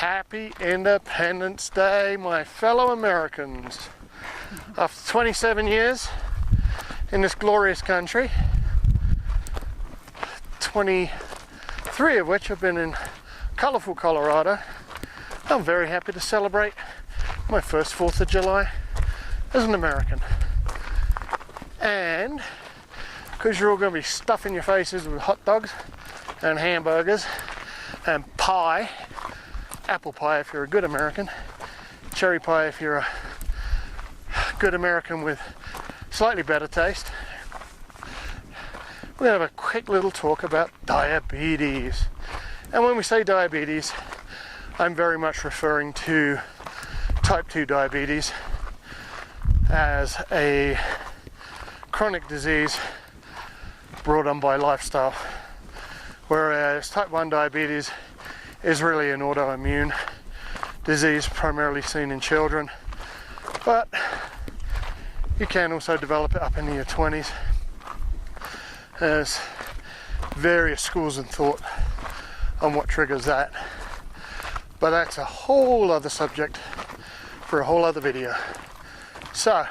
Happy Independence Day, my fellow Americans. After 27 years in this glorious country, 23 of which have been in colorful Colorado, I'm very happy to celebrate my first 4th of July as an American. And because you're all going to be stuffing your faces with hot dogs and hamburgers and pie, apple pie if you're a good American, cherry pie if you're a good American with slightly better taste, we're going to have a quick little talk about diabetes. And when we say diabetes, I'm very much referring to type 2 diabetes as a chronic disease brought on by lifestyle, whereas type 1 diabetes is really an autoimmune disease primarily seen in children, but you can also develop it up into your 20s. There's various schools of thought on what triggers that, but that's a whole other subject for a whole other video. So,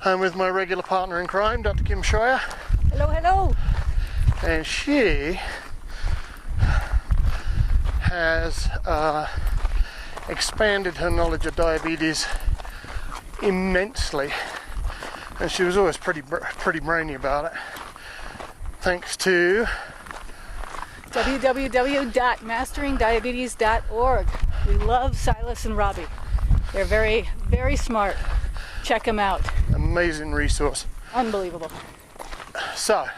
I'm with my regular partner in crime, Dr. Kim Scheuer. Hello, hello. And she has expanded her knowledge of diabetes immensely, and she was always pretty brainy about it, thanks to www.masteringdiabetes.org. We love Silas and Robbie. They're very, very smart. Check them out. Amazing resource. Unbelievable. So,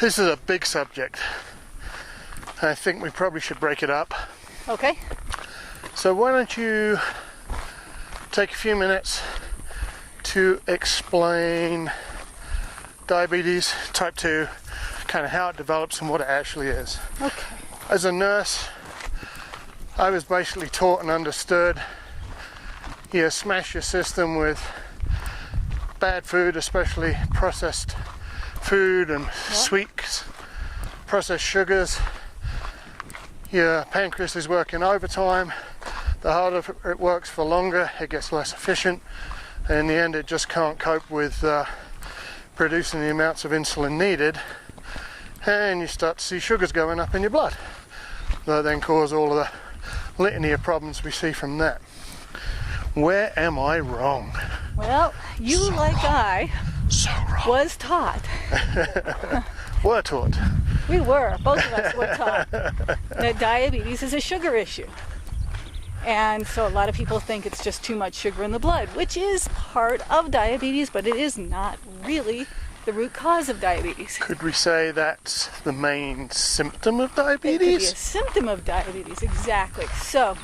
this is a big subject. I think we probably should break it up. Okay. So why don't you take a few minutes to explain diabetes type 2, kind of how it develops and what it actually is. Okay. As a nurse, I was basically taught and understood you smash your system with bad food, especially processed food and sweets, processed sugars. Your pancreas is working overtime. The harder it works for longer, it gets less efficient. In the end, it just can't cope with producing the amounts of insulin needed. And you start to see sugars going up in your blood. That then cause all of the litany of problems we see from that. Where am I wrong? Well, you, so like wrong. I, so wrong. Was taught. Were taught. We were. Both of us were taught that diabetes is a sugar issue. And so a lot of people think it's just too much sugar in the blood, which is part of diabetes, but it is not really the root cause of diabetes. Could we say that's the main symptom of diabetes? It could be a symptom of diabetes, exactly. So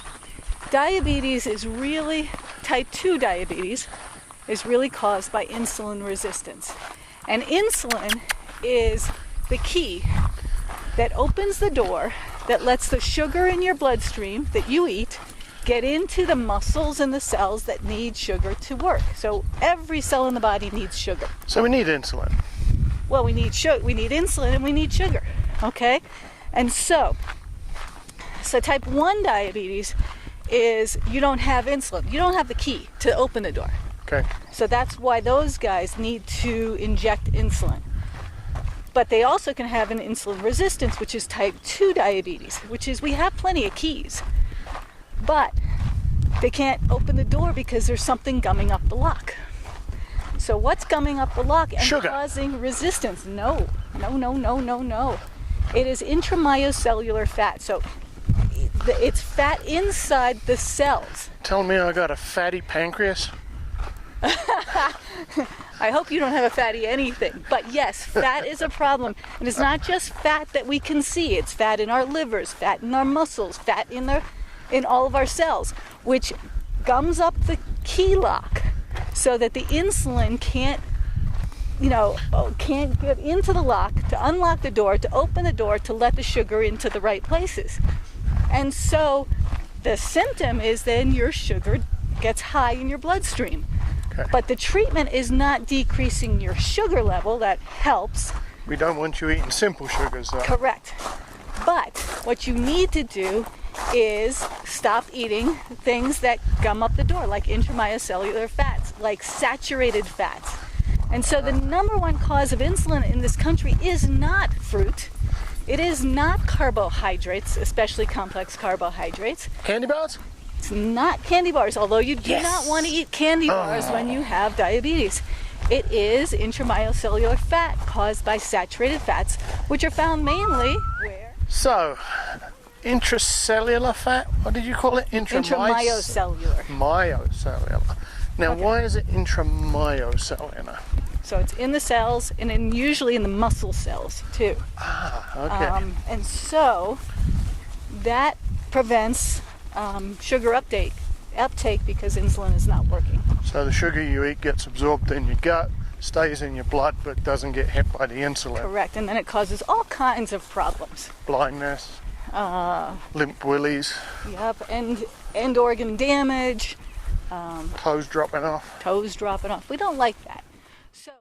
diabetes is really, type 2 diabetes is really caused by insulin resistance. And insulin is the key that opens the door that lets the sugar in your bloodstream that you eat get into the muscles and the cells that need sugar to work. So every cell in the body needs sugar. So we need insulin. Well, we need insulin and we need sugar, okay? And so type 1 diabetes is you don't have insulin. You don't have the key to open the door. Okay. So that's why those guys need to inject insulin. But they also can have an insulin resistance, which is type 2 diabetes, which is we have plenty of keys, but they can't open the door because there's something gumming up the lock. So what's gumming up the lock and sugar. Causing resistance? No. It is intramyocellular fat. So it's fat inside the cells. Tell me I got a fatty pancreas? I hope you don't have a fatty anything. But yes, fat is a problem. And it's not just fat that we can see. It's fat in our livers, fat in our muscles, fat in all of our cells, which gums up the key lock so that the insulin can't get into the lock to unlock the door, to open the door, to let the sugar into the right places. And so the symptom is then your sugar gets high in your bloodstream. Okay. But the treatment is not decreasing your sugar level. That helps. We don't want you eating simple sugars, though. Correct. But What you need to do is stop eating things that gum up the door, like intramyocellular fats, like saturated fats. And so the number one cause of insulin in this country is not fruit. It is not carbohydrates, especially complex carbohydrates. Candy bars? It's not candy bars, although you do not want to eat candy bars when you have diabetes. It is intramyocellular fat caused by saturated fats, which are found mainly where? So, intracellular fat? What did you call it? Intramyocellular. Myocellular. Now, why is it intramyocellular? So it's in the cells and usually in the muscle cells too. Okay. And so that prevents sugar uptake because insulin is not working. So the sugar you eat gets absorbed in your gut, stays in your blood, but doesn't get hit by the insulin. Correct, and then it causes all kinds of problems. Blindness, limp willies. Yep, and end organ damage. Toes dropping off. Toes dropping off. We don't like that. So